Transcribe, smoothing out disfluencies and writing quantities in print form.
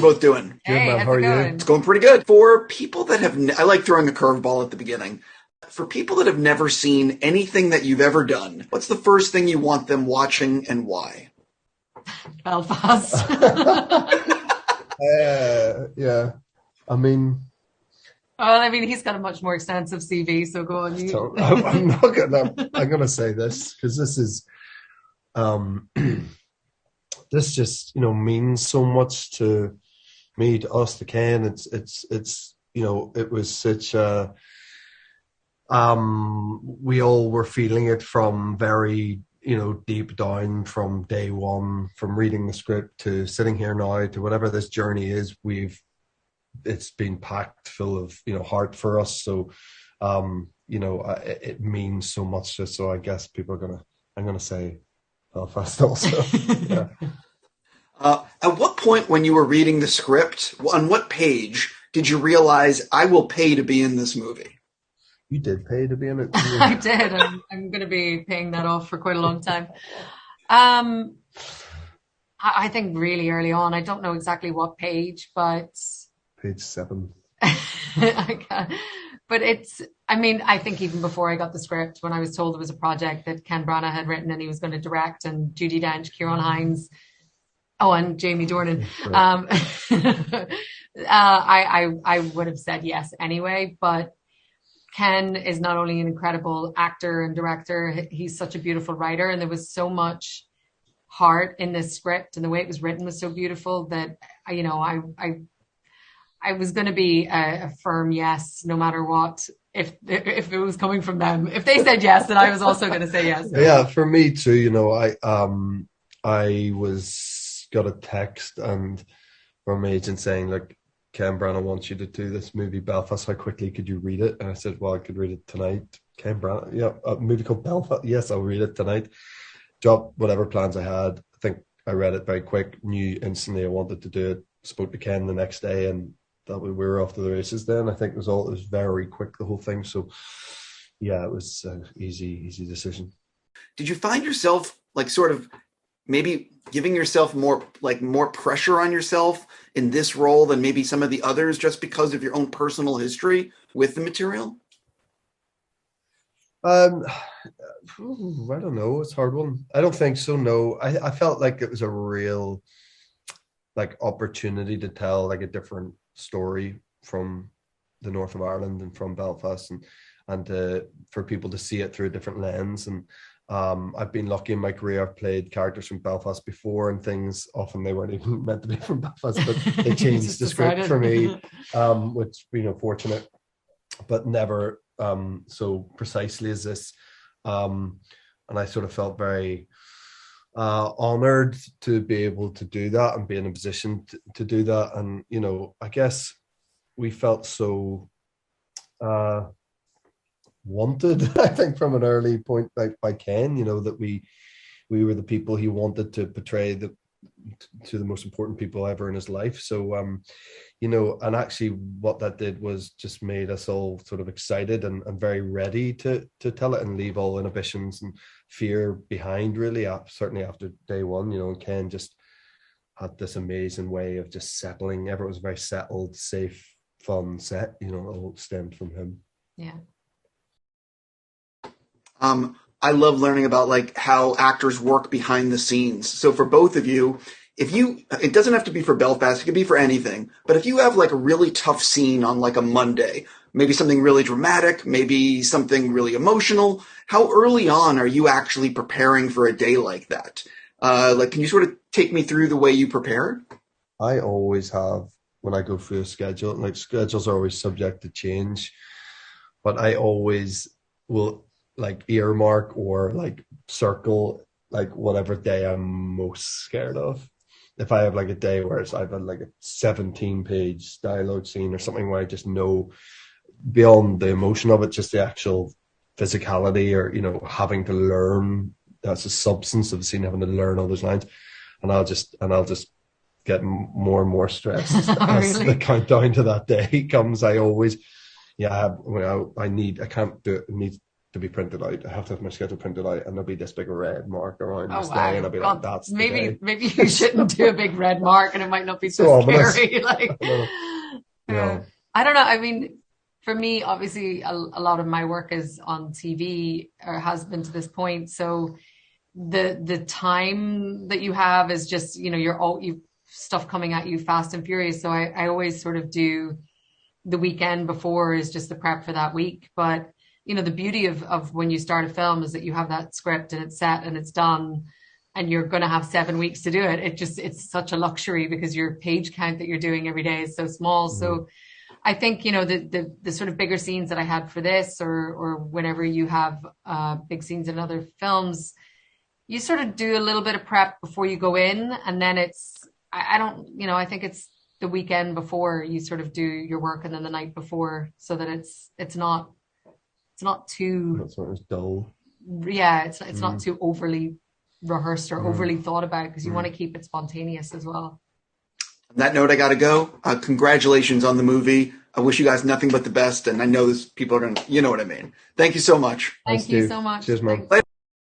you both doing? Good, Hey, man. how's How it are you? going? It's going pretty good. For people that have, I like throwing a curveball at the beginning. For people that have never seen anything that you've ever done, what's the first thing you want them watching and why? Belfast. Yeah. I mean, Well, I mean, he's got a much more extensive CV, so go on. so I'm not gonna. I'm gonna say this because this is, this just means so much to me, to us, to Ken. It's it was such a. We all were feeling it from very deep down from day one, from reading the script to sitting here now to whatever this journey is. It's been packed full of heart for us. So it means so much. Just so I guess I'm gonna say Belfast also. Yeah. At what point when you were reading the script, on what page did you realize I will pay to be in this movie? You did pay to be in it. I did. I'm going to be paying that off for quite a long time. I think really early on, I don't know exactly what page, but Page 7. But I think even before I got the script, when I was told it was a project that Ken Branagh had written and he was going to direct, and Judi Dench, Ciarán Hinds, and Jamie Dornan, I would have said yes anyway. But Ken is not only an incredible actor and director, he's such a beautiful writer, and there was so much heart in this script, and the way it was written was so beautiful that I was going to be a firm yes, no matter what. If it was coming from them, if they said yes, then I was also going to say yes. Yeah, for me too. I got a text from my agent saying, like, Ken Branagh wants you to do this movie Belfast. How quickly could you read it? And I said, well, I could read it tonight. Ken Branagh, yeah, a movie called Belfast. Yes, I'll read it tonight. Dropped whatever plans I had. I think I read it very quick. Knew instantly I wanted to do it. Spoke to Ken the next day, and that we were off to the races. Then I think it was very quick, the whole thing. So yeah, it was an easy decision. Did you find yourself like sort of maybe giving yourself more pressure on yourself in this role than maybe some of the others, just because of your own personal history with the material? I don't know. It's a hard one. I don't think so. No, I felt like it was a real opportunity to tell like a different story from the north of Ireland and from Belfast, and for people to see it through a different lens. And I've been lucky in my career. I've played characters from Belfast before, and things often they weren't even meant to be from Belfast, but they changed the script for me, which fortunate, but never so precisely as this. And I sort of felt very honored to be able to do that and be in a position to do that. And I guess we felt so wanted, I think, from an early point by Ken, that we were the people he wanted to portray to the most important people ever in his life. So and actually what that did was just made us all sort of excited and very ready to tell it and leave all inhibitions and fear behind, really, certainly after day one. And Ken just had this amazing way of just settling. Everyone was very settled, safe, fun set. It all stemmed from him. Yeah. I love learning about how actors work behind the scenes. So for both of you, it doesn't have to be for Belfast, it could be for anything, but if you have a really tough scene on a Monday, maybe something really dramatic, maybe something really emotional, how early on are you actually preparing for a day like that? Can you sort of take me through the way you prepare? I always have, when I go through a schedule, schedules are always subject to change, but I always will earmark or circle whatever day I'm most scared of. If I have a day where I've had a 17-page dialogue scene or something where I just know beyond the emotion of it, just the actual physicality or having to learn, that's the substance of the scene, having to learn all those lines, and I'll just get more and more stressed as the countdown to that day comes. I always I can't do it. to be printed out. I have to have my schedule printed out, and there'll be this big red mark around this wow. day, and I'll be like, that's maybe you shouldn't do a big red mark, and it might not be so scary. Like, I don't know. I mean, for me, obviously, a lot of my work is on TV, or has been to this point. So the time that you have is just, you stuff coming at you fast and furious. So I always sort of do the weekend before is just the prep for that week. But the beauty of when you start a film is that you have that script and it's set and it's done, and you're going to have 7 weeks to do it. It's such a luxury because your page count that you're doing every day is so small. Mm-hmm. So I think, the sort of bigger scenes that I had for this, or whenever you have big scenes in other films, you sort of do a little bit of prep before you go in. And then I think it's the weekend before you sort of do your work, and then the night before, so that it's not too, that's sort of dull. Yeah, it's not too overly rehearsed or overly thought about, because you want to keep it spontaneous as well. On that note, I gotta go. Congratulations on the movie. I wish you guys nothing but the best, and I know people are gonna, you know what I mean. Thank you so much. Thank you so much. Cheers, man.